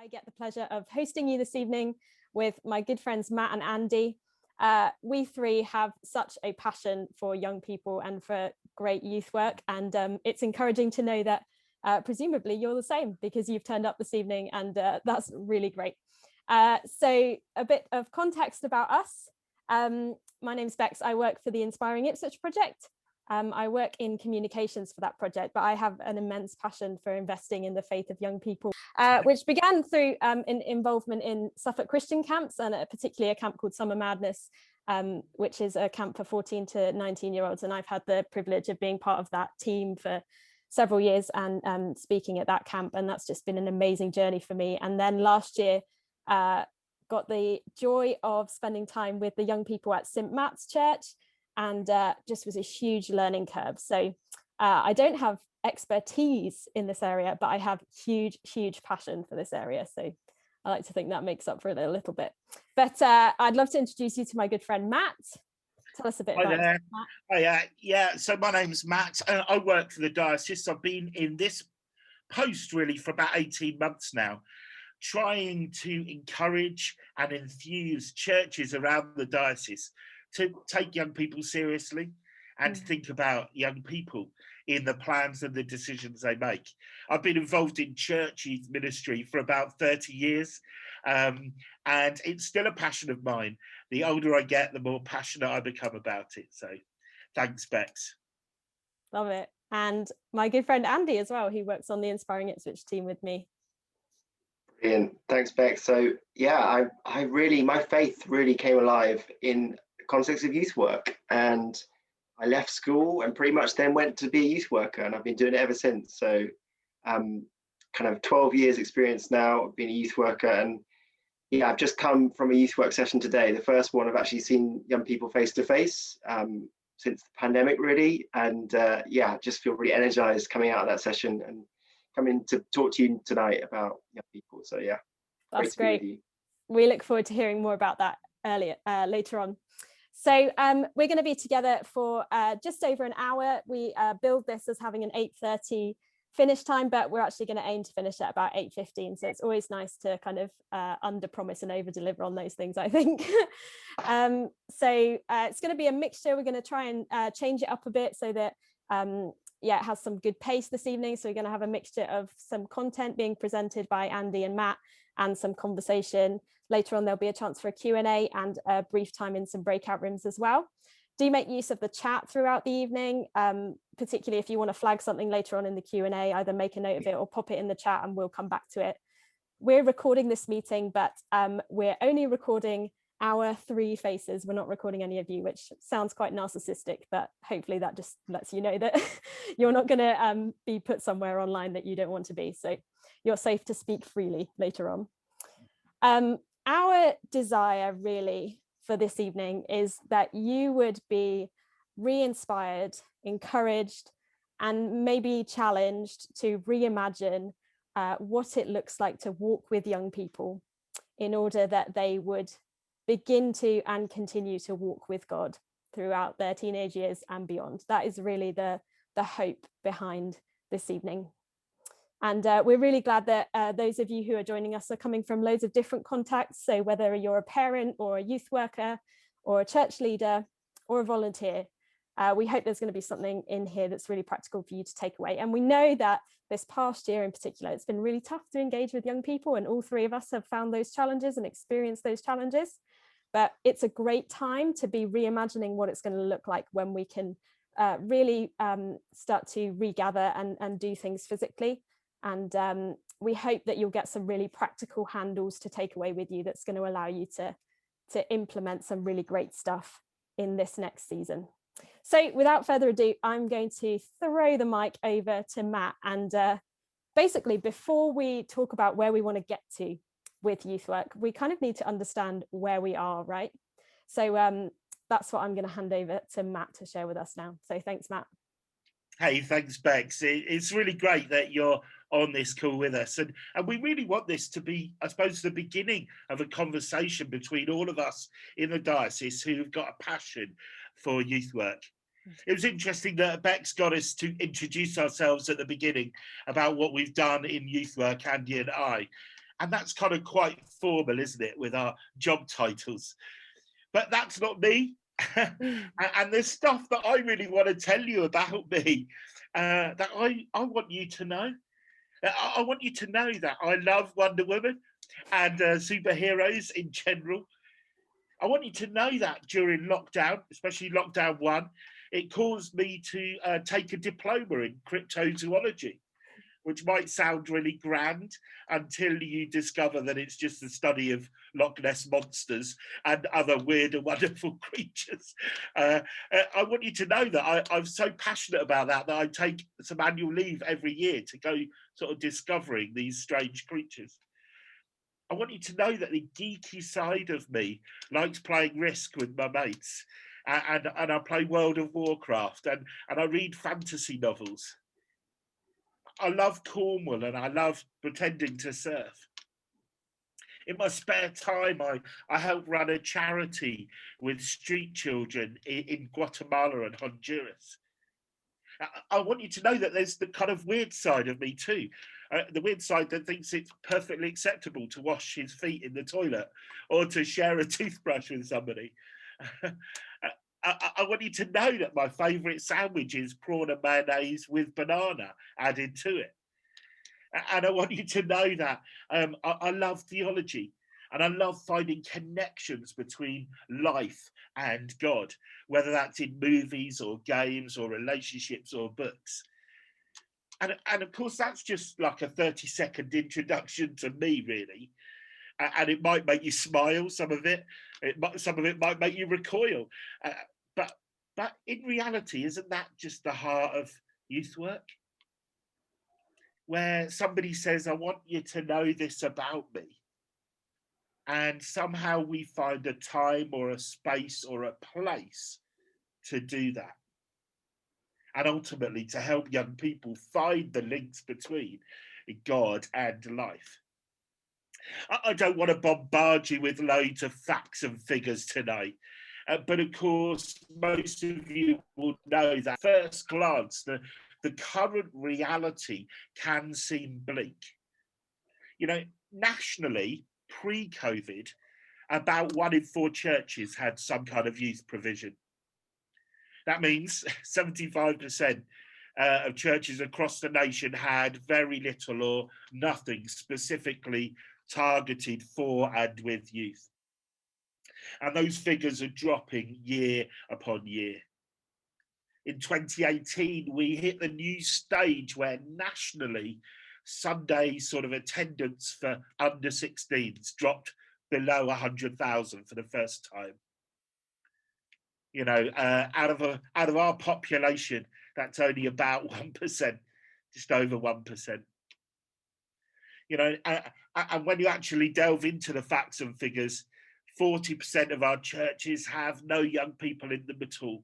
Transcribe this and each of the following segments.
I get the pleasure of hosting you this evening with my good friends Matt and Andy. We three have such a passion for young people and for great youth work, and it's encouraging to know that presumably you're the same, because you've turned up this evening, and that's really great. So a bit of context about us. My name's Becks. I work for the Inspiring Ipswich project. I work in communications for that project, but I have an immense passion for investing in the faith of young people, which began through involvement in Suffolk Christian camps, and particularly a camp called Summer Madness, which is a camp for 14 to 19-year-olds. And I've had the privilege of being part of that team for several years and speaking at that camp. And that's just been an amazing journey for me. And then last year, got the joy of spending time with the young people at St. Matt's Church, and just was a huge learning curve. So I don't have expertise in this area, but I have huge passion for this area. So I like to think that makes up for it a little bit. But I'd love to introduce you to my good friend Matt. Tell us a bit about Matt. Yeah, so my name's Matt, and I work for the Diocese. I've been in this post really for about 18 months now, trying to encourage and enthuse churches around the diocese to take young people seriously and to think about young people in the plans and the decisions they make. I've been involved in church youth ministry for about 30 years, and it's still a passion of mine. The older I get, the more passionate I become about it. So thanks, Becks. Love it. And my good friend Andy as well, he works on the Inspiring Ipswich team with me. Brilliant. Thanks, Beck. So yeah, my faith really came alive in the context of youth work, and I left school and pretty much then went to be a youth worker, and I've been doing it ever since. So kind of 12 years experience now of being a youth worker. And yeah, I've just come from a youth work session today, the first one I've actually seen young people face to face since the pandemic really. And yeah, just feel really energized coming out of that session and coming to talk to you tonight about young people. So yeah, that's great. We look forward to hearing more about that later on. So we're going to be together for just over an hour. We build this as having an 8:30 finish time, but we're actually going to aim to finish at about 8:15. So it's always nice to kind of under promise and over deliver on those things, I think. So it's going to be a mixture. We're going to try and change it up a bit so that yeah, it has some good pace this evening. So we're going to have a mixture of some content being presented by Andy and Matt and some conversation. Later on, there'll be a chance for a Q&A and a brief time in some breakout rooms as well. Do make use of the chat throughout the evening, particularly if you want to flag something later on in the Q&A, either make a note of it or pop it in the chat and we'll come back to it. We're recording this meeting, but we're only recording our three faces. We're not recording any of you, which sounds quite narcissistic, but hopefully that just lets you know that you're not going to be put somewhere online that you don't want to be. So you're safe to speak freely later on. Our desire really for this evening is that you would be re-inspired, encouraged, and maybe challenged to reimagine what it looks like to walk with young people in order that they would begin to and continue to walk with God throughout their teenage years and beyond. That is really the hope behind this evening. And we're really glad that those of you who are joining us are coming from loads of different contexts. So whether you're a parent or a youth worker or a church leader or a volunteer, we hope there's going to be something in here that's really practical for you to take away. And we know that this past year in particular, it's been really tough to engage with young people, and all three of us have found those challenges and experienced those challenges. But it's a great time to be reimagining what it's going to look like when we can really start to regather and do things physically. And we hope that you'll get some really practical handles to take away with you that's going to allow you to implement some really great stuff in this next season. So without further ado, I'm going to throw the mic over to Matt. And basically, before we talk about where we want to get to with youth work, we kind of need to understand where we are, right? So that's what I'm going to hand over to Matt to share with us now. So thanks, Matt. Hey, thanks, Becks. It's really great that you're on this call with us. And we really want this to be, I suppose, the beginning of a conversation between all of us in the diocese who've got a passion for youth work. It was interesting that Becks got us to introduce ourselves at the beginning about what we've done in youth work, Andy and I. And that's kind of quite formal, isn't it, with our job titles? But that's not me. And there's stuff that I really want to tell you about me that I want you to know. I want you to know that I love Wonder Woman and superheroes in general. I want you to know that during lockdown, especially lockdown 1, it caused me to take a diploma in cryptozoology, which might sound really grand until you discover that it's just the study of Loch Ness monsters and other weird and wonderful creatures. I want you to know that I'm so passionate about that I take some annual leave every year to go sort of discovering these strange creatures. I want you to know that the geeky side of me likes playing Risk with my mates, and I play World of Warcraft, and I read fantasy novels. I love Cornwall and I love pretending to surf. In my spare time, I help run a charity with street children in Guatemala and Honduras. I want you to know that there's the kind of weird side of me too. The weird side that thinks it's perfectly acceptable to wash his feet in the toilet or to share a toothbrush with somebody. I want you to know that my favourite sandwich is prawn and mayonnaise with banana added to it. And I want you to know that I love theology and I love finding connections between life and God, whether that's in movies or games or relationships or books. And of course, that's just like a 30-second introduction to me, really. And it might make you smile, some of it might make you recoil. But in reality, isn't that just the heart of youth work? Where somebody says, I want you to know this about me. And somehow we find a time or a space or a place to do that. And ultimately to help young people find the links between God and life. I don't want to bombard you with loads of facts and figures tonight. But of course, most of you will know that at first glance, the current reality can seem bleak. You know, nationally, pre-COVID, about 1 in 4 churches had some kind of youth provision. That means 75% of churches across the nation had very little or nothing specifically targeted for and with youth. And those figures are dropping year upon year. In 2018, we hit the new stage where nationally, Sunday sort of attendance for under 16s dropped below 100,000 for the first time. You know, out of our population, that's only about 1%, just over 1%. You know, and when you actually delve into the facts and figures, 40% of our churches have no young people in them at all.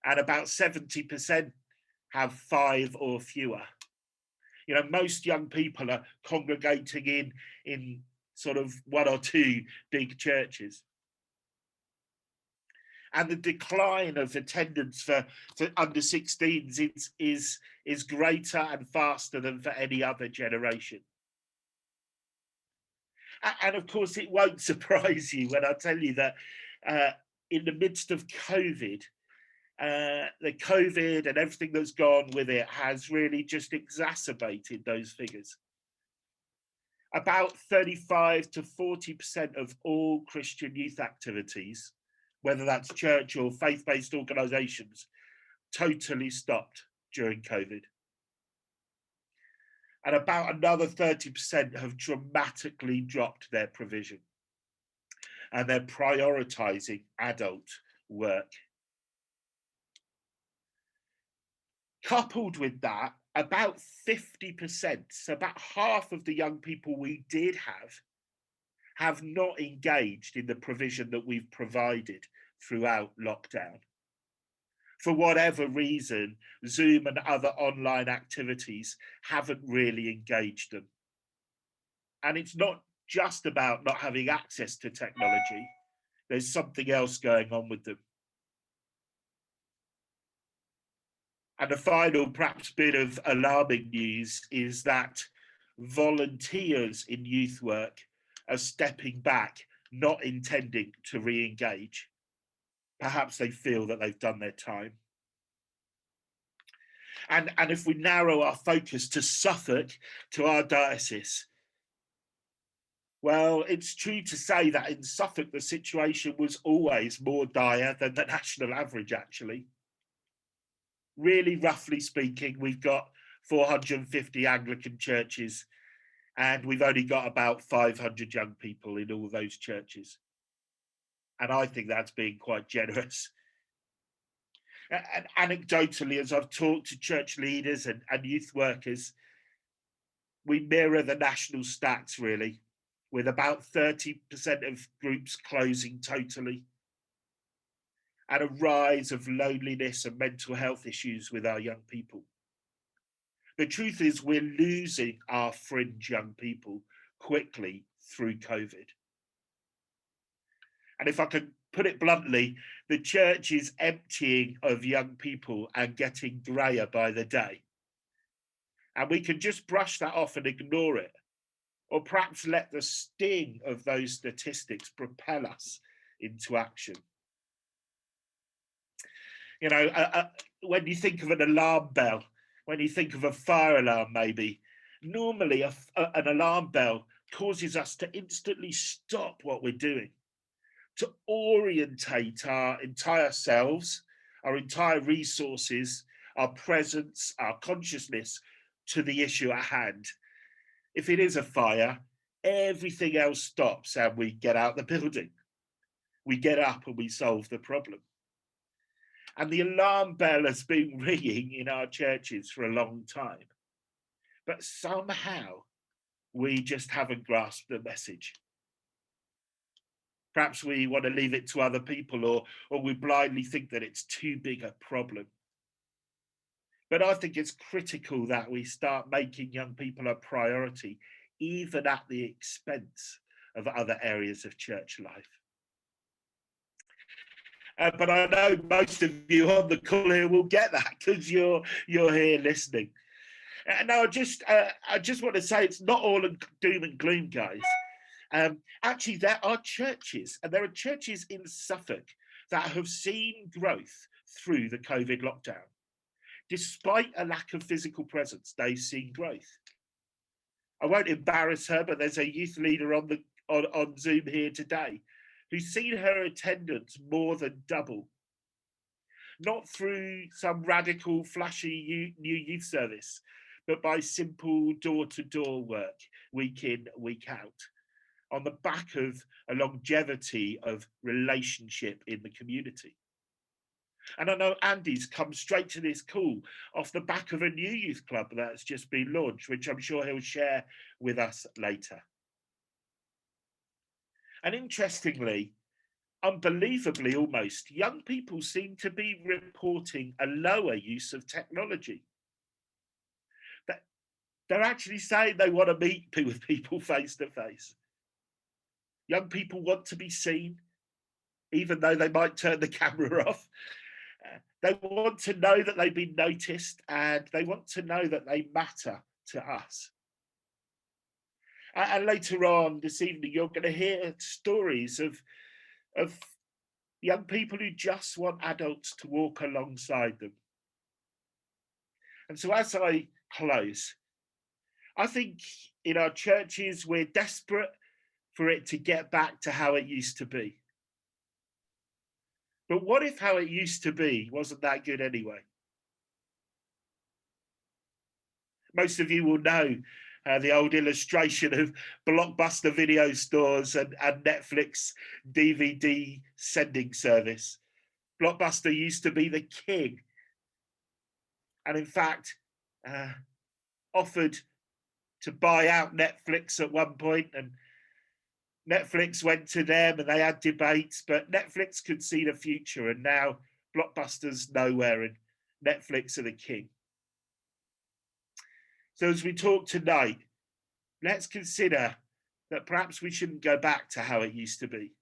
And about 70% have 5 or fewer. You know, most young people are congregating in sort of 1 or 2 big churches. And the decline of attendance for under 16s is greater and faster than for any other generation. And of course, it won't surprise you when I tell you that in the midst of COVID, the COVID and everything that's gone with it has really just exacerbated those figures. About 35 to 40% of all Christian youth activities, whether that's church or faith-based organisations, totally stopped during COVID. And about another 30% have dramatically dropped their provision. And they're prioritising adult work. Coupled with that, about 50%, so about half of the young people we did have not engaged in the provision that we've provided throughout lockdown. For whatever reason, Zoom and other online activities haven't really engaged them. And it's not just about not having access to technology. There's something else going on with them. And the final, perhaps, bit of alarming news is that volunteers in youth work are stepping back, not intending to re-engage. Perhaps they feel that they've done their time. And if we narrow our focus to Suffolk, to our diocese, well, it's true to say that in Suffolk, the situation was always more dire than the national average, actually. Really, roughly speaking, we've got 450 Anglican churches, and we've only got about 500 young people in all those churches. And I think that's being quite generous. And anecdotally, as I've talked to church leaders and youth workers, we mirror the national stats, really, with about 30% of groups closing totally, and a rise of loneliness and mental health issues with our young people. The truth is, we're losing our fringe young people quickly through COVID. And if I can put it bluntly, the church is emptying of young people and getting greyer by the day. And we can just brush that off and ignore it, or perhaps let the sting of those statistics propel us into action. You know, when you think of an alarm bell, when you think of a fire alarm, maybe, normally an alarm bell causes us to instantly stop what we're doing, to orientate our entire selves, our entire resources, our presence, our consciousness to the issue at hand. If it is a fire, everything else stops and we get out the building. We get up and we solve the problem. And the alarm bell has been ringing in our churches for a long time. But somehow we just haven't grasped the message. Perhaps we want to leave it to other people, or we blindly think that it's too big a problem. But I think it's critical that we start making young people a priority, even at the expense of other areas of church life. But I know most of you on the call here will get that because you're here listening. Now, I just want to say it's not all doom and gloom, guys. Actually, there are churches, and there are churches in Suffolk that have seen growth through the COVID lockdown. Despite a lack of physical presence, they've seen growth. I won't embarrass her, but there's a youth leader on Zoom here today who's seen her attendance more than double. Not through some radical, flashy new youth service, but by simple door-to-door work, week in, week out, on the back of a longevity of relationship in the community. And I know Andy's come straight to this call off the back of a new youth club that's just been launched, which I'm sure he'll share with us later. And interestingly, unbelievably almost, young people seem to be reporting a lower use of technology. They're actually saying they want to meet with people face to face. Young people want to be seen, even though they might turn the camera off. They want to know that they've been noticed, and they want to know that they matter to us. And later on this evening, you're going to hear stories of young people who just want adults to walk alongside them. And so as I close, I think in our churches, we're desperate for it to get back to how it used to be. But what if how it used to be wasn't that good anyway? Most of you will know the old illustration of Blockbuster video stores and Netflix DVD sending service. Blockbuster used to be the king, and in fact offered to buy out Netflix at one point, and Netflix went to them and they had debates, but Netflix could see the future, and now Blockbuster's nowhere and Netflix are the king. So as we talk tonight, let's consider that perhaps we shouldn't go back to how it used to be.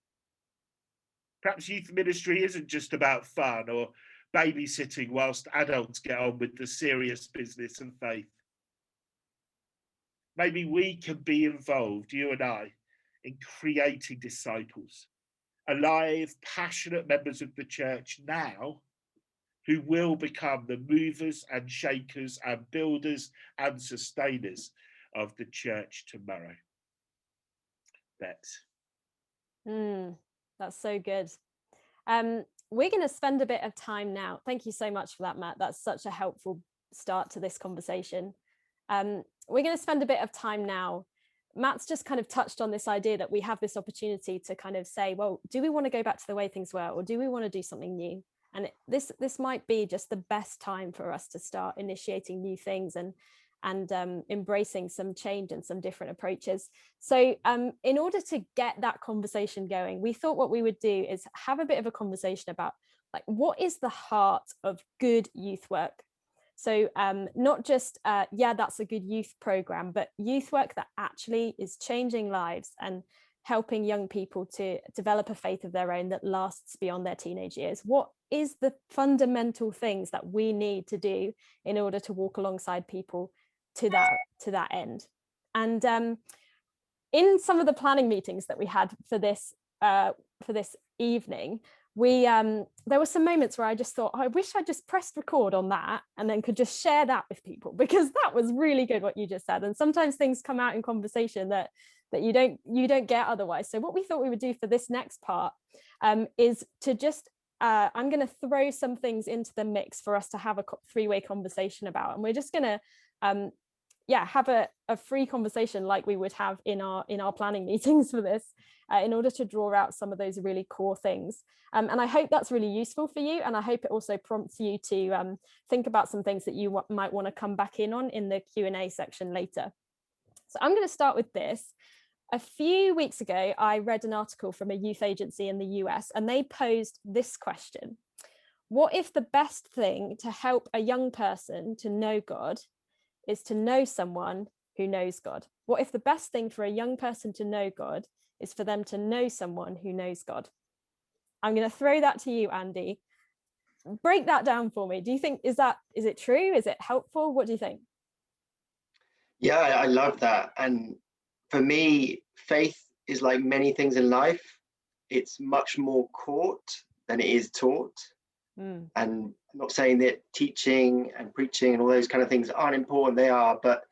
Perhaps youth ministry isn't just about fun or babysitting whilst adults get on with the serious business and faith. maybe we can be involved, you and I, in creating disciples, alive, passionate members of the church now, who will become the movers and shakers and builders and sustainers of the church tomorrow. Becks. That's so good. We're going to spend a bit of time now. Thank you so much for that, Matt. That's such a helpful start to this conversation. We're going to spend a bit of time now. Matt's just kind of touched on this idea that we have this opportunity to kind of say, well, do we want to go back to the way things were, or do we want to do something new? And this might be just the best time for us to start initiating new things and embracing some change and some different approaches. So in order to get that conversation going, we thought what we would do is have a bit of a conversation about, like, what is the heart of good youth work? So not just, that's a good youth program, but youth work that actually is changing lives and helping young people to develop a faith of their own that lasts beyond their teenage years. What is the fundamental things that we need to do in order to walk alongside people to that end? And in some of the planning meetings that we had for this evening, there were some moments where I just thought, I wish I just pressed record on that and then could just share that with people, because that was really good what you just said. And sometimes things come out in conversation that you don't get otherwise. So what we thought we would do for this next part is to just I'm going to throw some things into the mix for us to have a three-way conversation about, and we're just going to have a free conversation like we would have in our planning meetings for this, in order to draw out some of those really core things. And I hope that's really useful for you, and I hope it also prompts you to think about some things that you might want to come back in the Q&A section later. So I'm going to start with this. A few weeks ago, I read an article from a youth agency in the US, and they posed this question: what if the best thing to help a young person to know God is to know someone who knows God? What if the best thing for a young person to know God is for them to know someone who knows God? I'm going to throw that to you, Andy. Break that down for me. Do you think, is it true? Is it helpful? What do you think? Yeah, I love that. And for me, faith is like many things in life. It's much more caught than it is taught. And I'm not saying that teaching and preaching and all those kind of things aren't important, they are, but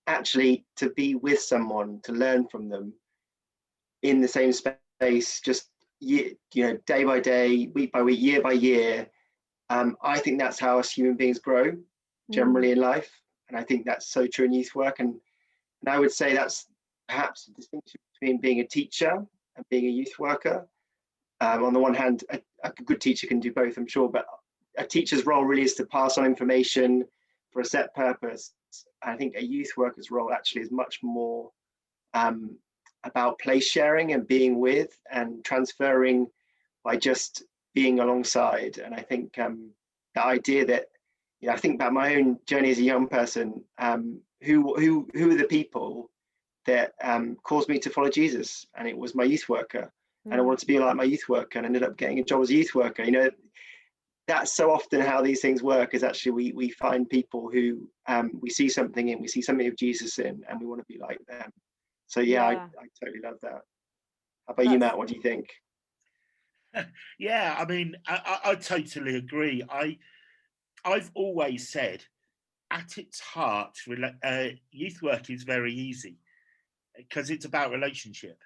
actually to be with someone, to learn from them in the same space, just day by day, week by week, year by year, I think that's how us human beings grow generally in life. And I think that's so true in youth work. And I would say that's perhaps the distinction between being a teacher and being a youth worker. On the one hand, a good teacher can do both, I'm sure, but a teacher's role really is to pass on information for a set purpose. I think a youth worker's role actually is much more about place sharing and being with and transferring by just being alongside. And I think the idea that, I think about my own journey as a young person, who are the people that caused me to follow Jesus? And it was my youth worker. And I wanted to be like my youth worker, and ended up getting a job as a youth worker. That's so often how these things work, is actually we find people who we see something in, we see something of Jesus in, and we want to be like them. So I totally love that. How about you, Matt? What do you think? Yeah, I mean, I totally agree. I've always said, at its heart, youth work is very easy because it's about relationship.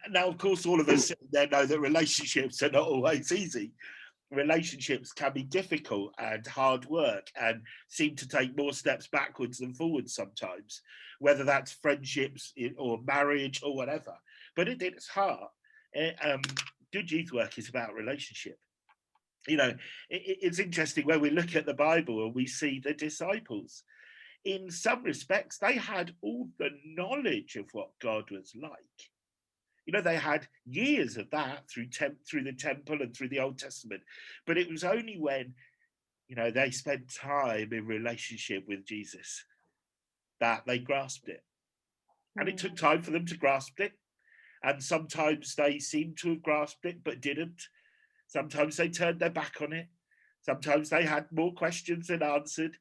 Now, of course, all of us there know that relationships are not always easy. Relationships can be difficult and hard work and seem to take more steps backwards than forwards sometimes, whether that's friendships or marriage or whatever. But at its heart, good youth work is about relationship. It's interesting when we look at the Bible and we see the disciples. In some respects, they had all the knowledge of what God was like. They had years of that through the temple and through the Old Testament. But it was only when, they spent time in relationship with Jesus that they grasped it. And it took time for them to grasp it. And sometimes they seemed to have grasped it, but didn't. Sometimes they turned their back on it. Sometimes they had more questions than answered.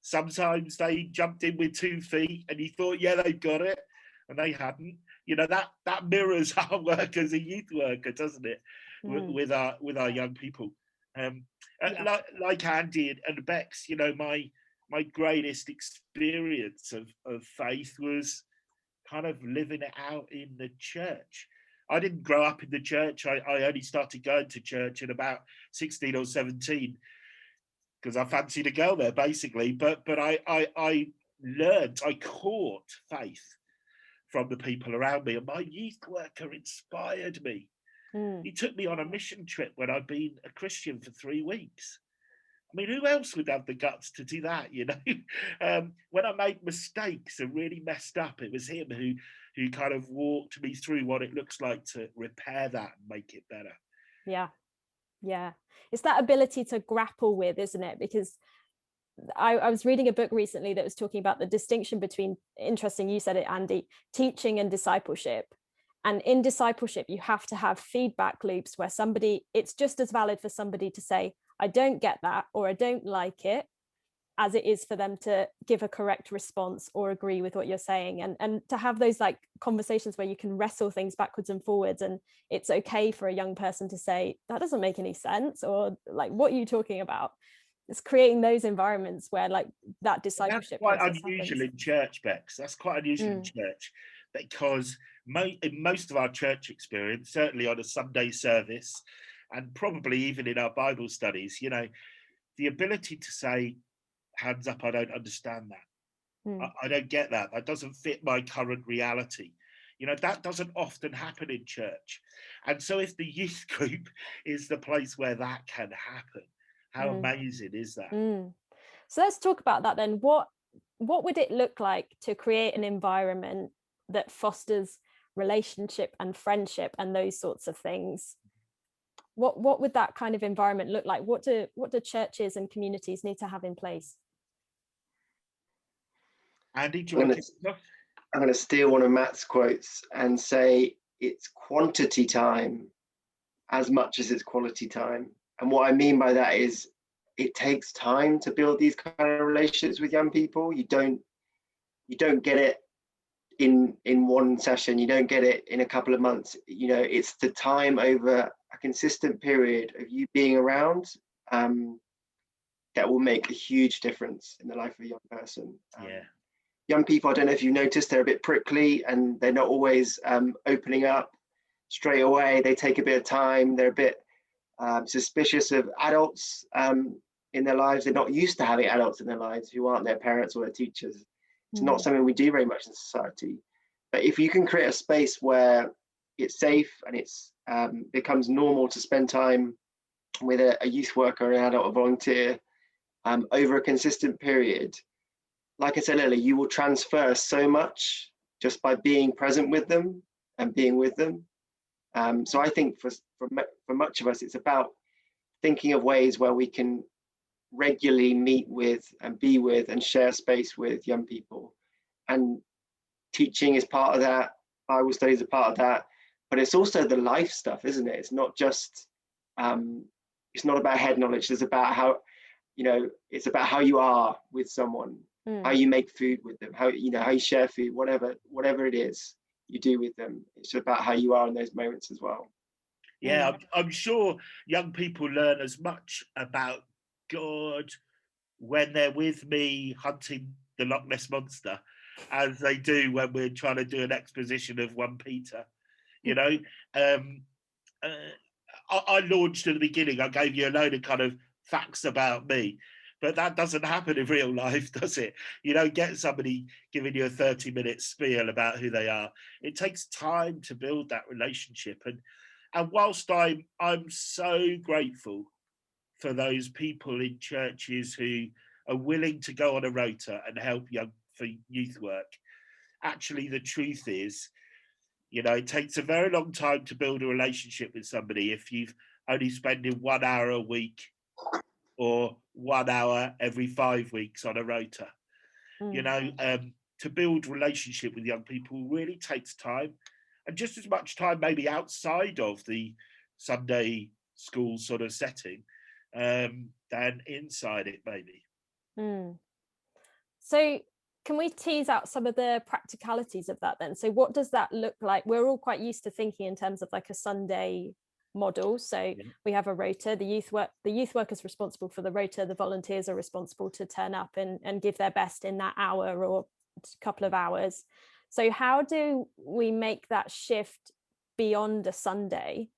Sometimes they jumped in with 2 feet and you thought, yeah, they've got it, and they hadn't. You know, that mirrors our work as a youth worker, doesn't it? With our young people. Like Andy and Becks, you know, my greatest experience of faith was kind of living it out in the church. I didn't grow up in the church. I only started going to church at about 16 or 17 because I fancied a girl there, basically. But I learned, I caught faith from the people around me, and my youth worker inspired me. He took me on a mission trip when I'd been a Christian for 3 weeks. I mean, who else would have the guts to do that, you know? When I made mistakes and really messed up, it was him who kind of walked me through what it looks like to repair that and make it better. Yeah. It's that ability to grapple with, isn't it? Because I was reading a book recently that was talking about the distinction between, interesting, you said it, Andy, teaching and discipleship. And in discipleship, you have to have feedback loops where it's just as valid for somebody to say, I don't get that, or I don't like it, as it is for them to give a correct response or agree with what you're saying. And to have those like conversations where you can wrestle things backwards and forwards, and it's okay for a young person to say, that doesn't make any sense, or like, what are you talking about? It's creating those environments where like that discipleship process. That's quite unusual happens. In church, Becks. That's quite unusual in church, because in most of our church experience, certainly on a Sunday service, and probably even in our Bible studies, you know, the ability to say, hands up, I don't understand that. I don't get that. That doesn't fit my current reality. You know, that doesn't often happen in church. And so if the youth group is the place where that can happen, how amazing is that? So let's talk about that then. What would it look like to create an environment that fosters relationship and friendship and those sorts of things? What would that kind of environment look like? What do churches and communities need to have in place? Andy, do you want to kick it off? I'm going to steal one of Matt's quotes and say it's quantity time as much as it's quality time. And what I mean by that is it takes time to build these kind of relationships with young people. You don't get it in one session. You don't get it in a couple of months. You know, it's the time over a consistent period of you being around that will make a huge difference in the life of a young person. Young people, I don't know if you've noticed, they're a bit prickly and they're not always opening up straight away. They take a bit of time. They're a bit suspicious of adults in their lives. They're not used to having adults in their lives who aren't their parents or their teachers. It's not something we do very much in society. But if you can create a space where it's safe and it's becomes normal to spend time with a youth worker, an adult, a volunteer over a consistent period, like I said earlier, you will transfer so much just by being present with them and being with them. So I think for much of us, it's about thinking of ways where we can regularly meet with and be with and share space with young people. And teaching is part of that, Bible studies are part of that, but it's also the life stuff, isn't it? It's not just, it's not about head knowledge, it's about how, you know, it's about how you are with someone, how you make food with them, how you share food, whatever it is you do with them. It's about how you are in those moments as well. Yeah, I'm sure young people learn as much about God when they're with me hunting the Loch Ness Monster as they do when we're trying to do an exposition of 1 Peter. You know, I launched at the beginning, I gave you a load of kind of facts about me, but that doesn't happen in real life, does it? You don't get somebody giving you a 30-minute spiel about who they are. It takes time to build that relationship. And whilst I'm so grateful for those people in churches who are willing to go on a rota and help for youth work, actually the truth is, you know, it takes a very long time to build a relationship with somebody if you've only spending 1 hour a week or 1 hour every 5 weeks on a rota. You know, to build relationship with young people really takes time, and just as much time maybe outside of the Sunday school sort of setting than inside it, maybe. So can we tease out some of the practicalities of that then? So what does that look like? We're all quite used to thinking in terms of like a Sunday model. So we have a rota, the youth work is responsible for the rota, the volunteers are responsible to turn up and give their best in that hour or a couple of hours. So how do we make that shift beyond a Sunday?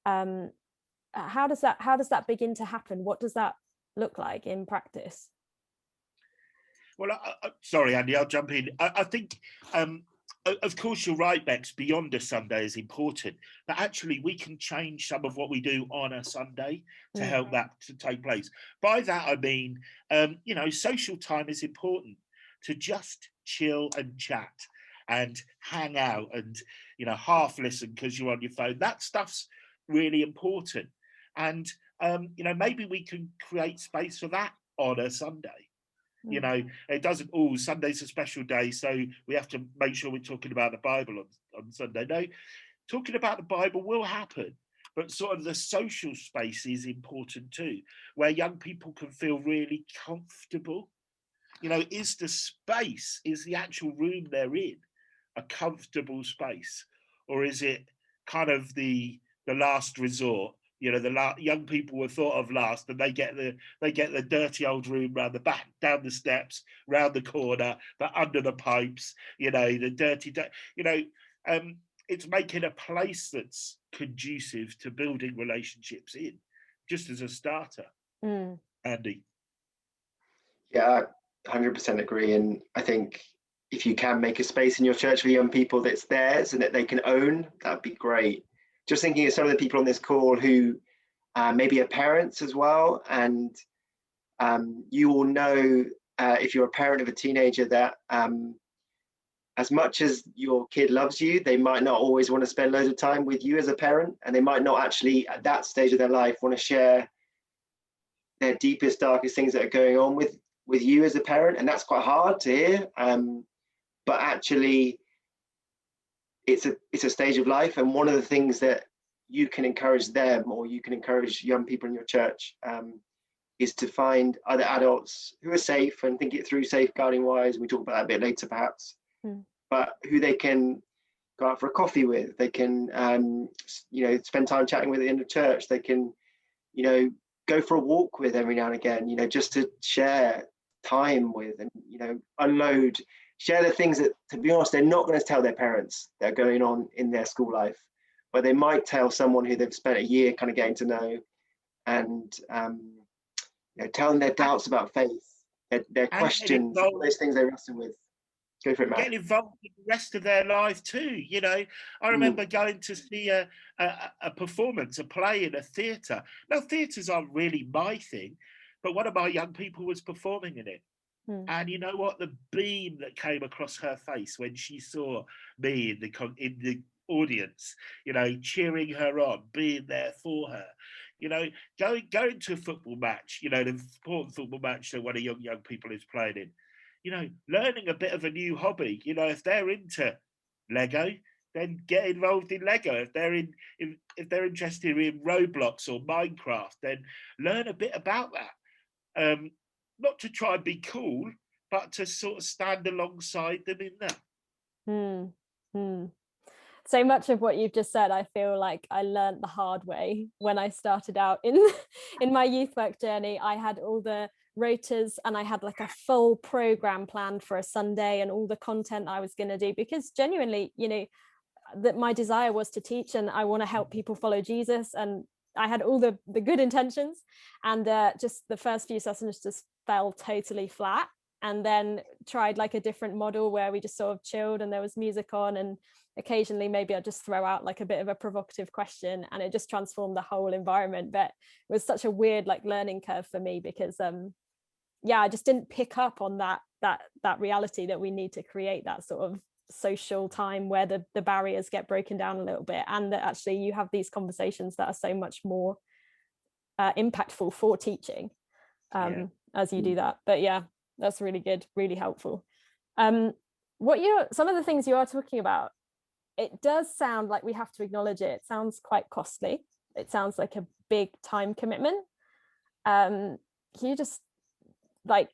How does that begin to happen? What does that look like in practice? Well, sorry, Andy, I'll jump in. I think, of course, you're right, Becks, beyond a Sunday is important, but actually we can change some of what we do on a Sunday to help that to take place. By that, I mean, social time is important, to just chill and chat and hang out and, half listen because you're on your phone. That stuff's really important. And, maybe we can create space for that on a Sunday. It doesn't, Sunday's a special day, so we have to make sure we're talking about the Bible on Sunday. No, talking about the Bible will happen, but sort of the social space is important too, where young people can feel really comfortable. Is the actual room they're in a comfortable space, or is it kind of the last resort? The young people were thought of last, and they get the dirty old room round the back, down the steps, round the corner, but under the pipes. The dirty. It's making a place that's conducive to building relationships in, just as a starter. Andy. Yeah, 100% agree, and I think if you can make a space in your church for young people that's theirs and that they can own, that'd be great. Just thinking of some of the people on this call who maybe are parents as well, and you will know if you're a parent of a teenager that as much as your kid loves you, they might not always want to spend loads of time with you as a parent, and they might not actually at that stage of their life want to share their deepest, darkest things that are going on with you as a parent, and that's quite hard to hear. But actually, it's a stage of life, and one of the things that you can encourage them, or you can encourage young people in your church, is to find other adults who are safe and think it through safeguarding wise. We talk about that a bit later perhaps, but who they can go out for a coffee with, they can spend time chatting with in the church, they can go for a walk with every now and again, just to share time with, and unload, share the things that, to be honest, they're not going to tell their parents that are going on in their school life, but they might tell someone who they've spent a year kind of getting to know, and tell them their doubts about faith, their questions, all those things they wrestle with. Go for it, Matt. Getting involved in the rest of their life too. I remember going to see a performance, a play in a theatre. Now, theatres aren't really my thing, but one of my young people was performing in it. And you know what? The beam that came across her face when she saw me in the audience, cheering her on, being there for her. Going to a football match, the important football match that one of young people is playing in. Learning a bit of a new hobby. If they're into Lego, then get involved in Lego. If they're interested in Roblox or Minecraft, then learn a bit about that. Not to try and be cool, but to sort of stand alongside them in that. So much of what you've just said, I feel like I learned the hard way when I started out in my youth work journey. I had all the rotas and I had like a full program planned for a Sunday and all the content I was going to do, because genuinely, that my desire was to teach and I want to help people follow Jesus, and I had all the good intentions, and just the first few sessions just fell totally flat. And then tried like a different model where we just sort of chilled and there was music on, and occasionally maybe I'd just throw out like a bit of a provocative question, and it just transformed the whole environment. But it was such a weird like learning curve for me, because I just didn't pick up on that reality that we need to create that sort of social time where the barriers get broken down a little bit, and that actually you have these conversations that are so much more impactful for teaching as you do that. But yeah, that's really good, really helpful. Some of the things you are talking about, it does sound like we have to acknowledge it. It sounds quite costly. It sounds like a big time commitment. Can you just like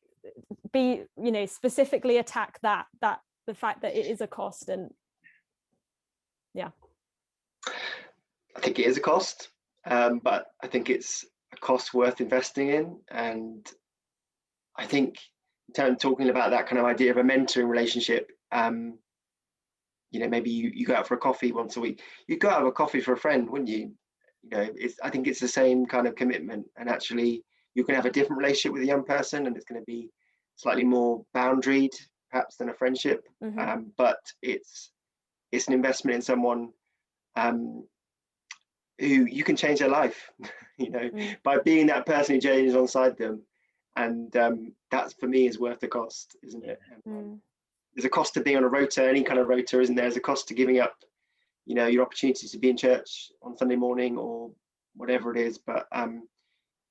be, you know, specifically attack that the fact that it is a cost. And yeah, I think it is a cost, but I think it's a cost worth investing in. And I think in terms of talking about that kind of idea of a mentoring relationship, you know, maybe you go out for a coffee once a week. You'd go out for a coffee for a friend, wouldn't you? You know, I think it's the same kind of commitment. And actually, you can have a different relationship with a young person, and it's going to be slightly more boundaried, perhaps, than a friendship. But it's an investment in someone who you can change their life, you know, by being that person who changes alongside them. And that, for me, is worth the cost, isn't it? There's a cost to being on a rota, any kind of rota, isn't there? There's a cost to giving up, you know, your opportunity to be in church on Sunday morning or whatever it is. But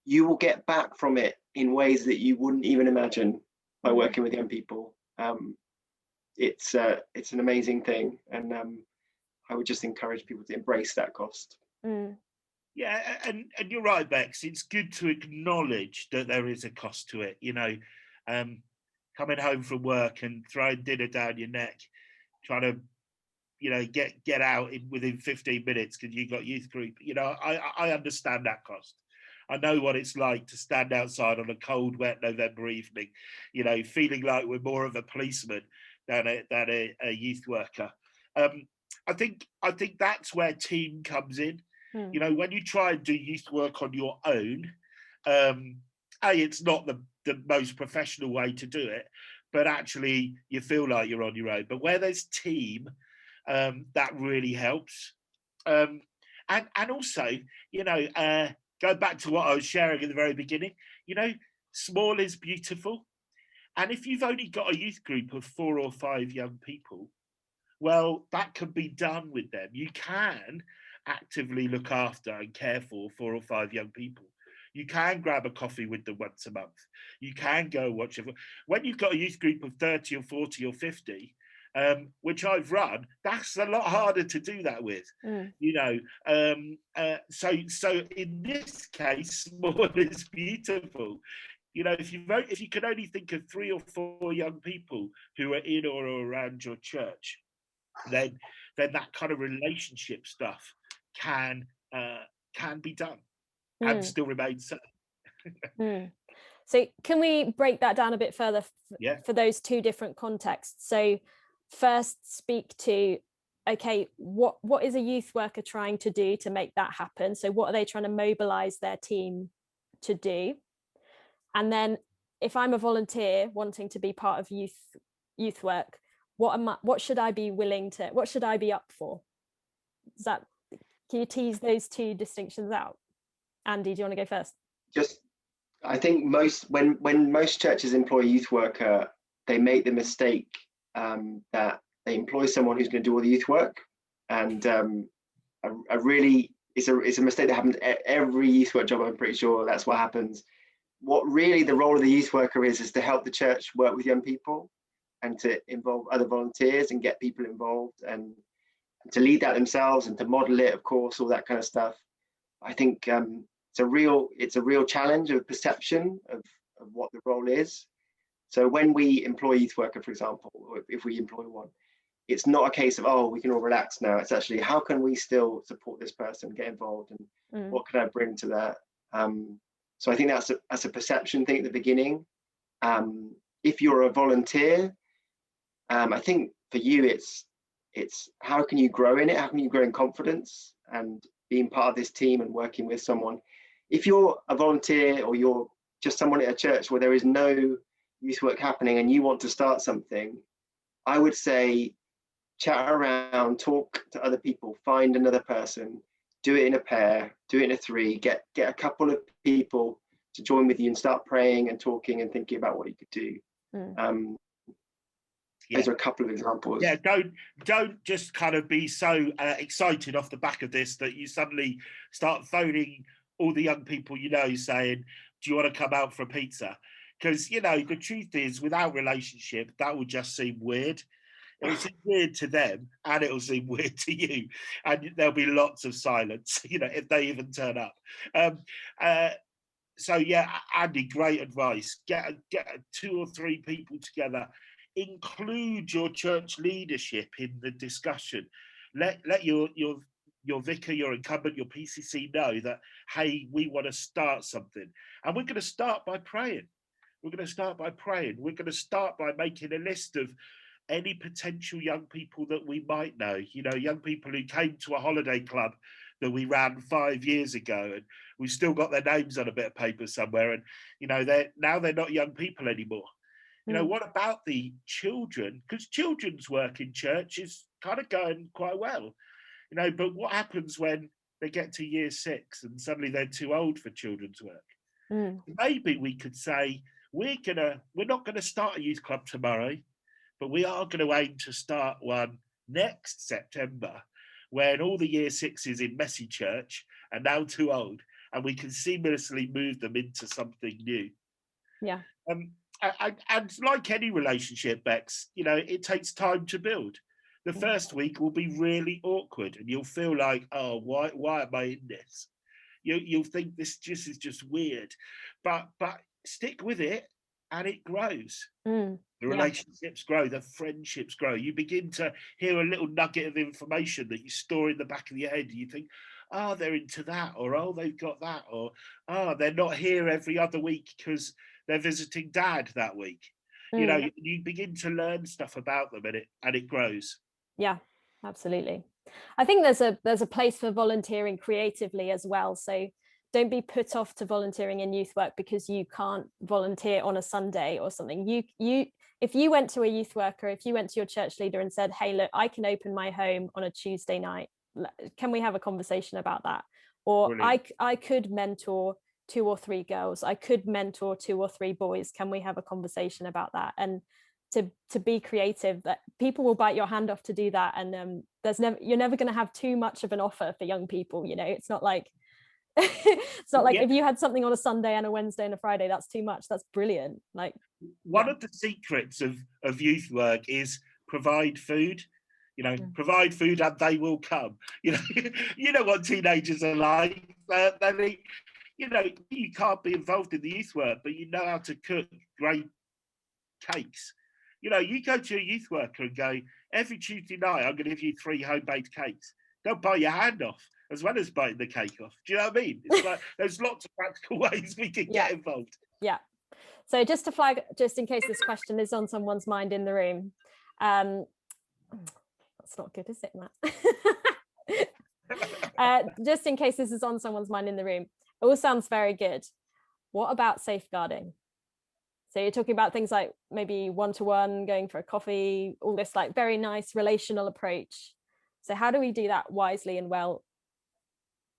you will get back from it in ways that you wouldn't even imagine by working with young people. It's an amazing thing, and I would just encourage people to embrace that cost. Yeah, and you're right, Becks. It's good to acknowledge that there is a cost to it. You know, coming home from work and throwing dinner down your neck, trying to, you know, get out within 15 minutes because you got youth group. You know, I understand that cost. I know what it's like to stand outside on a cold, wet November evening, you know, feeling like we're more of a policeman than a youth worker. I think that's where team comes in. You know, when you try and do youth work on your own, it's not the most professional way to do it, but actually you feel like you're on your own. But where there's team, that really helps. And also, you know, go back to what I was sharing at the very beginning, you know, small is beautiful. And if you've only got a youth group of 4 or 5 young people, well, that can be done with them. You can actively look after and care for 4 or 5 young people. You can grab a coffee with them once a month. You can go watch it. When you've got a youth group of 30 or 40 or 50, which I've run, that's a lot harder to do that with, you know. So in this case, small is beautiful. You know, if you can only think of 3 or 4 young people who are in or around your church, then that kind of relationship stuff can be done and still remain so. So can we break that down a bit further for those 2 different contexts? So first, speak to, okay, what is a youth worker trying to do to make that happen? So what are they trying to mobilize their team to do? And then if I'm a volunteer wanting to be part of youth work, what should I be what should I be up for? Can you tease those 2 distinctions out? Andy, do you want to go first? I think when most churches employ a youth worker, they make the mistake that they employ someone who's going to do all the youth work, and it's a mistake that happens at every youth work job. I'm pretty sure that's what happens. What really the role of the youth worker is to help the church work with young people and to involve other volunteers and get people involved and to lead that themselves and to model it, of course, all that kind of stuff. I think it's a real challenge of perception of what the role is. So when we employ a youth worker, for example, or if we employ one, it's not a case of, oh, we can all relax now. It's actually, how can we still support this person, get involved, and what can I bring to that? So I think that's a perception thing at the beginning. If you're a volunteer, I think for you, it's how can you grow in it? How can you grow in confidence and being part of this team and working with someone? If you're a volunteer or you're just someone at a church where there is no youth work happening and you want to start something, I would say chat around, talk to other people, find another person, do it in a pair, do it in a 3, get a couple of people to join with you and start praying and talking and thinking about what you could do. Those are a couple of examples. Yeah, don't just kind of be so excited off the back of this that you suddenly start phoning all the young people you know saying, do you want to come out for a pizza? Because, you know, the truth is, without relationship, that would just seem weird. It'll seem weird to them and it'll seem weird to you. And there'll be lots of silence, you know, if they even turn up. So yeah, Andy, great advice. Get 2 or 3 people together. Include your church leadership in the discussion. Let your vicar, your incumbent, your PCC know that, hey, we want to start something, and we're going to start by praying. We're going to start by praying. We're going to start by making a list of any potential young people that we might know, young people who came to a holiday club that we ran 5 years ago, and we've still got their names on a bit of paper somewhere, and they're not young people anymore. What about the children? Because children's work in church is kind of going quite well, but what happens when they get to year 6 and suddenly they're too old for children's work? Maybe we could say, we're not gonna start a youth club tomorrow, but we are going to aim to start one next September, when all the year 6s in Messy Church are now too old, and we can seamlessly move them into something new. Yeah. And like any relationship, Becks, it takes time to build. The first week will be really awkward, and you'll feel like, oh, why am I in this? You'll think this is just weird, but stick with it, and it grows. The relationships grow, the friendships grow. You begin to hear a little nugget of information that you store in the back of your head. You think, oh, they're into that, or oh, they've got that, or oh, they're not here every other week because they're visiting dad that week. You begin to learn stuff about them, and it grows. Yeah, absolutely. I think there's a place for volunteering creatively as well. So don't be put off to volunteering in youth work because you can't volunteer on a Sunday or something. If you went to a youth worker, if you went to your church leader and said, hey, look, I can open my home on a Tuesday night, can we have a conversation about that? Or I could mentor 2 or 3 girls, I could mentor 2 or 3 boys, can we have a conversation about that? And to be creative, that people will bite your hand off to do that, and you're never going to have too much of an offer for young people. It's not like if you had something on a Sunday and a Wednesday and a Friday, that's too much. That's brilliant. Like, one of the secrets of youth work is provide food. Provide food and they will come. You know what teenagers are like. You can't be involved in the youth work, but you know how to cook great cakes. You go to a youth worker and go, every Tuesday night, I'm going to give you 3 home-baked cakes. They'll bite your hand off as well as biting the cake off. Do you know what I mean? It's like, there's lots of practical ways we can get involved. Yeah. So just to flag, just in case this question is on someone's mind in the room. That's not good, is it, Matt? Just in case this is on someone's mind in the room. It all sounds very good. What about safeguarding? So you're talking about things like maybe one-to-one, going for a coffee, all this like very nice relational approach. So how do we do that wisely and well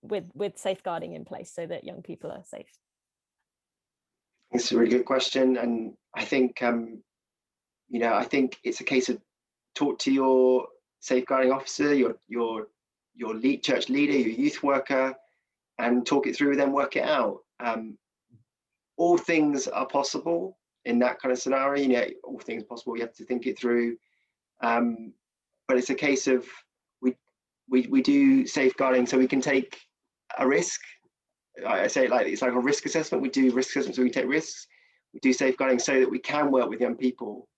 with safeguarding in place so that young people are safe? It's a really good question, and I think I think it's a case of talk to your safeguarding officer, your church leader, your youth worker, and talk it through with them, work it out. All things are possible in that kind of scenario. All things possible. You have to think it through, but it's a case of we do safeguarding so we can take a risk. I say it like it's like a risk assessment. We do risk assessment so we can take risks. We do safeguarding so that we can work with young people.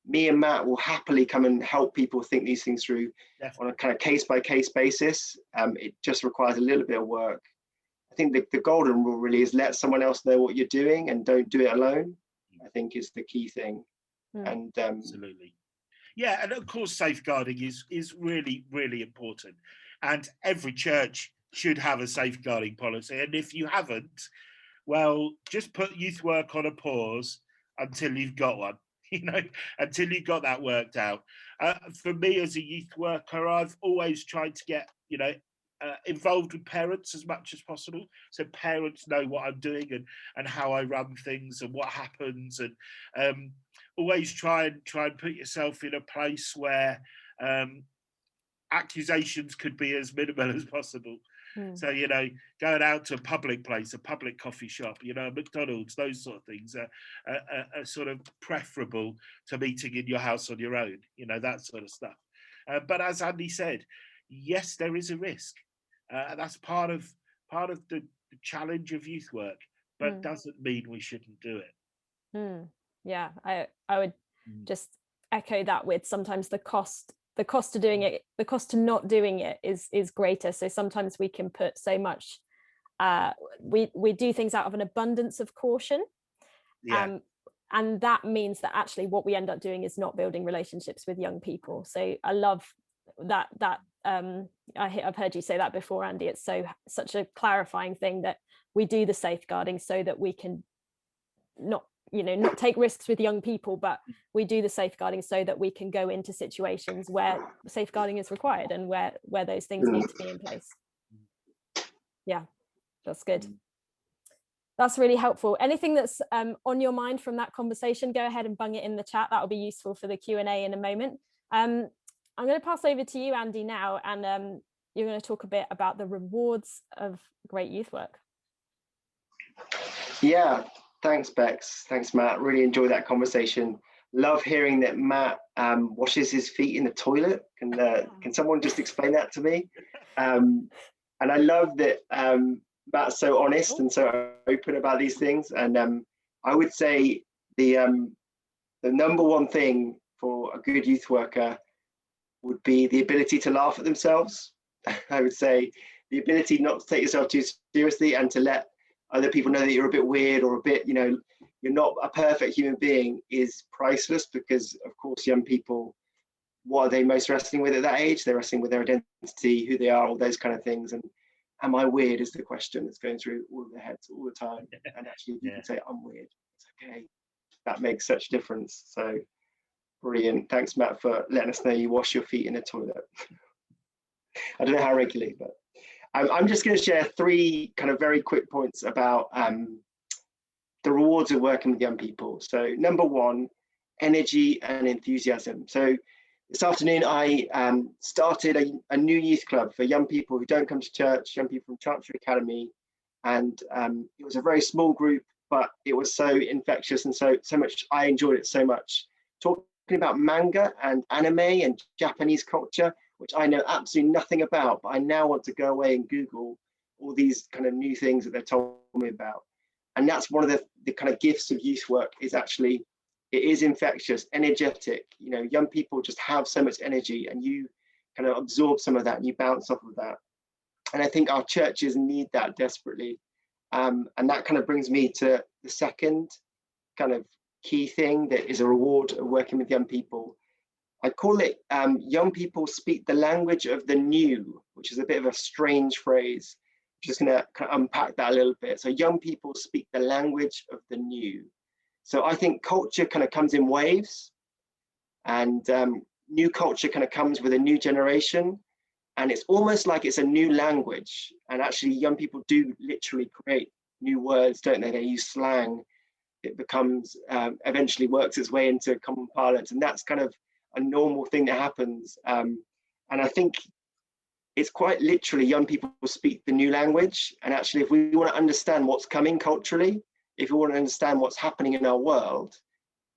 Me and Matt will happily come and help people think these things through on a kind of case-by-case basis. It just requires a little bit of work. I think the golden rule really is let someone else know what you're doing and don't do it alone, I think is the key thing. And absolutely. Yeah, and of course safeguarding is really, really important. And every church should have a safeguarding policy. And if you haven't, well, just put youth work on a pause until you've got one, until you've got that worked out. For me as a youth worker, I've always tried to get, involved with parents as much as possible, so parents know what I'm doing and how I run things and what happens, and always try and put yourself in a place where accusations could be as minimal as possible. So going out to a public place, a public coffee shop, McDonald's, those sort of things are sort of preferable to meeting in your house on your own, that sort of stuff. But as Andy said, yes, there is a risk. That's part of the challenge of youth work. but doesn't mean we shouldn't do it. Yeah, I would just echo that with sometimes the cost to doing it, the cost to not doing it is greater. So sometimes we can put so much, we do things out of an abundance of caution. And that means that actually what we end up doing is not building relationships with young people. So I love that I've heard you say that before, Andy. It's such a clarifying thing that we do the safeguarding so that we can not take risks with young people, but we do the safeguarding so that we can go into situations where safeguarding is required and where those things need to be in place. Yeah, that's good. That's really helpful. Anything that's on your mind from that conversation, go ahead and bung it in the chat. That will be useful for the Q&A in a moment. I'm going to pass over to you, Andy, now, and you're going to talk a bit about the rewards of great youth work. Yeah, thanks, Becks. Thanks, Matt. Really enjoyed that conversation. Love hearing that Matt washes his feet in the toilet. Can someone just explain that to me? And I love that Matt's so honest and so open about these things. And I would say the number one thing for a good youth worker would be the ability to laugh at themselves. I would say the ability not to take yourself too seriously and to let other people know that you're a bit weird or a bit, you're not a perfect human being is priceless, because of course young people, what are they most wrestling with at that age? They're wrestling with their identity, who they are, all those kind of things. And am I weird is the question that's going through all of their heads all the time. And actually if you can say I'm weird, it's okay. That makes such a difference. So brilliant. Thanks, Matt, for letting us know you wash your feet in the toilet. I don't know how regularly, but I'm just going to share 3 kind of very quick points about the rewards of working with young people. So number 1, energy and enthusiasm. So this afternoon I started a new youth club for young people who don't come to church, young people from Chancery Academy, and it was a very small group, but it was so infectious and so much. I enjoyed it so much. Talking about manga and anime and Japanese culture, which I know absolutely nothing about, but I now want to go away and Google all these kind of new things that they've told me about. And that's one of the kind of gifts of youth work, is actually, it is infectious, energetic. Young people just have so much energy, and you kind of absorb some of that and you bounce off of that. And I think our churches need that desperately. And that kind of brings me to the second kind of key thing that is a reward of working with young people. I call it young people speak the language of the new, which is a bit of a strange phrase. I'm just going to kind of unpack that a little bit. So young people speak the language of the new. So I think culture kind of comes in waves, and new culture kind of comes with a new generation. And it's almost like it's a new language. And actually young people do literally create new words, don't they? They use slang. It becomes, eventually works its way into common parlance. And that's kind of a normal thing that happens. And I think it's quite literally young people speak the new language. And actually, if we want to understand what's coming culturally, if we want to understand what's happening in our world,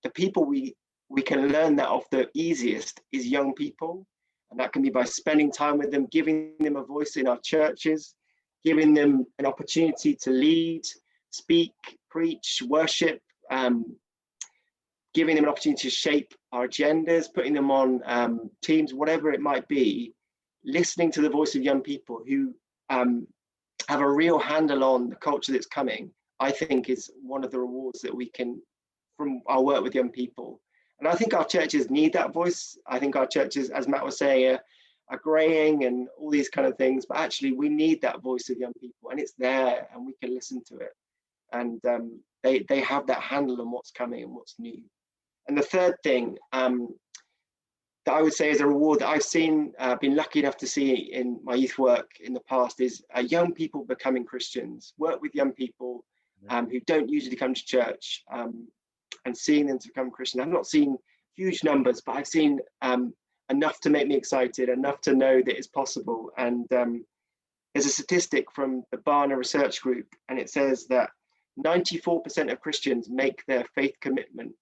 the people we can learn that off the easiest is young people. And that can be by spending time with them, giving them a voice in our churches, giving them an opportunity to lead, speak, preach, worship, giving them an opportunity to shape our agendas, putting them on teams, whatever it might be, listening to the voice of young people who have a real handle on the culture that's coming, I think is one of the rewards that we can, from our work with young people. And I think our churches need that voice. I think our churches, as Matt was saying, are greying and all these kind of things, but actually we need that voice of young people, and it's there and we can listen to it. And they have that handle on what's coming and what's new. And the third thing that I would say is a reward that I've seen, been lucky enough to see in my youth work in the past, is young people becoming Christians. Work with young people who don't usually come to church, and seeing them to become Christian. I've not seen huge numbers, but I've seen enough to make me excited, enough to know that it's possible. And there's a statistic from the Barna Research Group, and it says that 94% of Christians make their faith commitment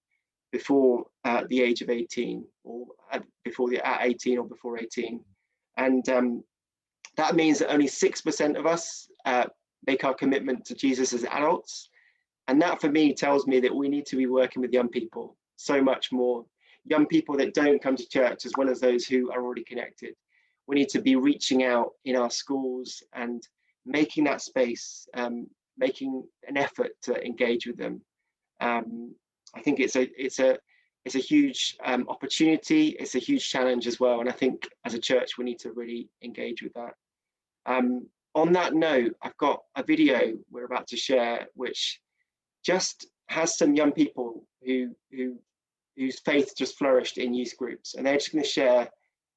before the age of 18, or at 18 or before 18. And that means that only 6% of us make our commitment to Jesus as adults, And that for me tells me that we need to be working with young people so much more. Young people that don't come to church, as well as those who are already connected. We need to be reaching out in our schools and making that space, making an effort to engage with them. I think it's a huge opportunity. It's a huge challenge as well. And I think as a church, we need to really engage with that. On that note, I've got a video we're about to share, which just has some young people whose faith just flourished in youth groups, and they're just going to share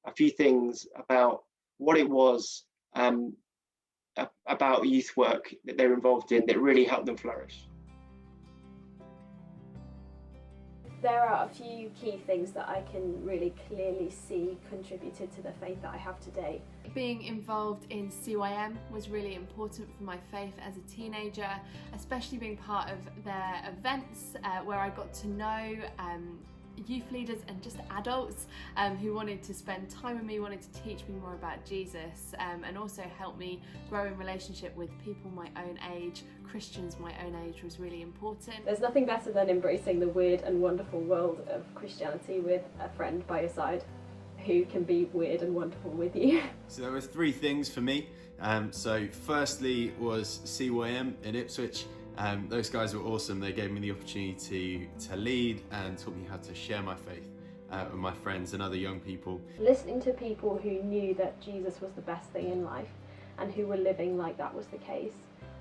a few things about what it was about youth work that they're involved in that really helped them flourish. There are a few key things that I can really clearly see contributed to the faith that I have today. Being involved in CYM was really important for my faith as a teenager, especially being part of their events where I got to know youth leaders and just adults who wanted to spend time with me, wanted to teach me more about Jesus, and also help me grow in relationship with people my own age, Christians my own age was really important. There's nothing better than embracing the weird and wonderful world of Christianity with a friend by your side who can be weird and wonderful with you. So there were three things for me. So firstly was CYM in Ipswich. Those guys were awesome. They gave me the opportunity to lead and taught me how to share my faith with my friends and other young people. Listening to people who knew that Jesus was the best thing in life and who were living like that was the case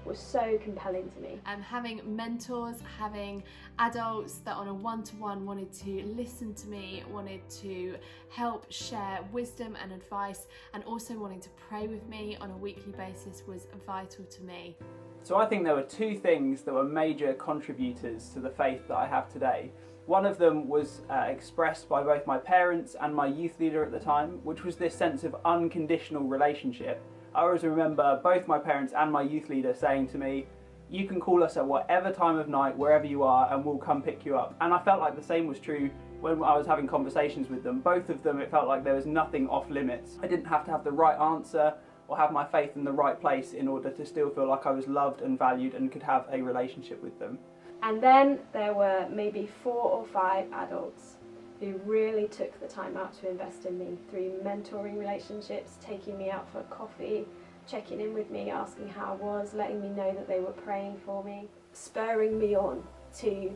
was so compelling to me. Having mentors, having adults that on a one-to-one wanted to listen to me, wanted to help share wisdom and advice, and also wanting to pray with me on a weekly basis was vital to me. So I think there were two things that were major contributors to the faith that I have today. One of them was expressed by both my parents and my youth leader at the time, which was this sense of unconditional relationship. I always remember both my parents and my youth leader saying to me, "You can call us at whatever time of night, wherever you are, and we'll come pick you up." And I felt like the same was true when I was having conversations with them. Both of them, it felt like there was nothing off limits. I didn't have to have the right answer or have my faith in the right place in order to still feel like I was loved and valued and could have a relationship with them. And then there were maybe 4 or 5 adults who really took the time out to invest in me through mentoring relationships, taking me out for coffee, checking in with me, asking how I was, letting me know that they were praying for me, spurring me on to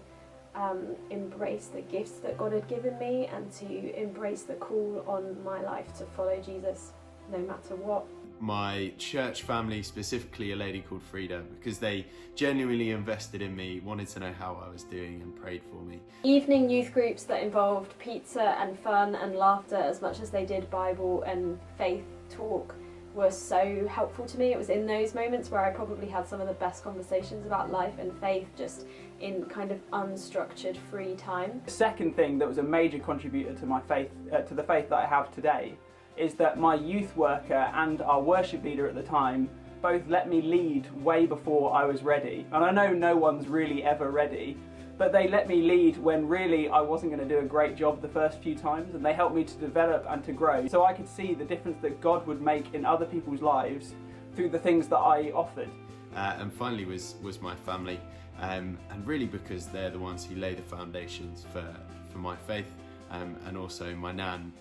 embrace the gifts that God had given me and to embrace the call on my life to follow Jesus no matter what. My church family, specifically a lady called Frida, because they genuinely invested in me, wanted to know how I was doing and prayed for me. Evening youth groups that involved pizza and fun and laughter as much as they did Bible and faith talk were so helpful to me. It was in those moments where I probably had some of the best conversations about life and faith, just in kind of unstructured free time. The second thing that was a major contributor to my faith, to the faith that I have today, is that my youth worker and our worship leader at the time both let me lead way before I was ready. And I know no one's really ever ready, but they let me lead when really I wasn't going to do a great job the first few times, and they helped me to develop and to grow. So I could see the difference that God would make in other people's lives through the things that I offered. And finally was my family, and really because they're the ones who lay the foundations for my faith, and also my nan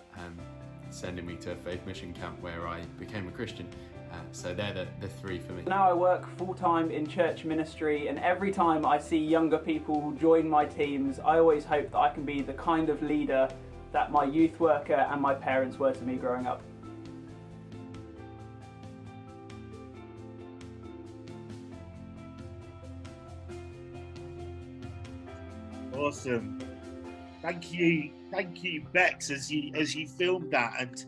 sending me to a faith mission camp where I became a Christian. So they're the three for me. Now I work full-time in church ministry, and every time I see younger people join my teams, I always hope that I can be the kind of leader that my youth worker and my parents were to me growing up. Awesome. Thank you, Becks, as you filmed that, and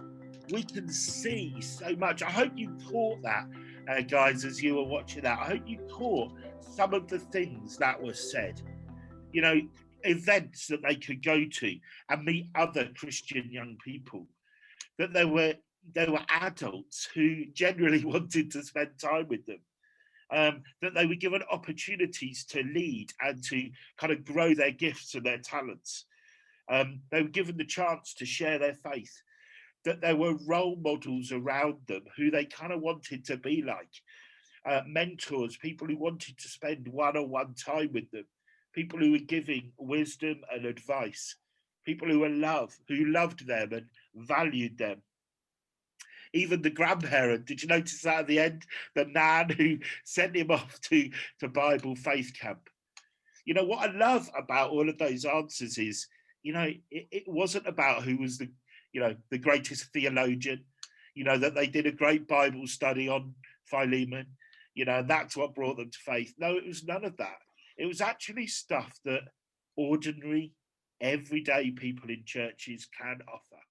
we can see so much. I hope you caught that, guys, as you were watching that. I hope you caught some of the things that were said. You know, events that they could go to and meet other Christian young people. That there were adults who generally wanted to spend time with them. That they were given opportunities to lead and to kind of grow their gifts and their talents. They were given the chance to share their faith, that there were role models around them who they kind of wanted to be like. mentors, people who wanted to spend one-on-one time with them, people who were giving wisdom and advice, people who loved them and valued them. Even the grandparent, did you notice that at the end? The nan who sent him off to Bible faith camp. You know, what I love about all of those answers is, you know, it wasn't about who was the, you know, the greatest theologian, you know, that they did a great Bible study on Philemon, you know, and that's what brought them to faith. No, it was none of that. It was actually stuff that ordinary, everyday people in churches can offer.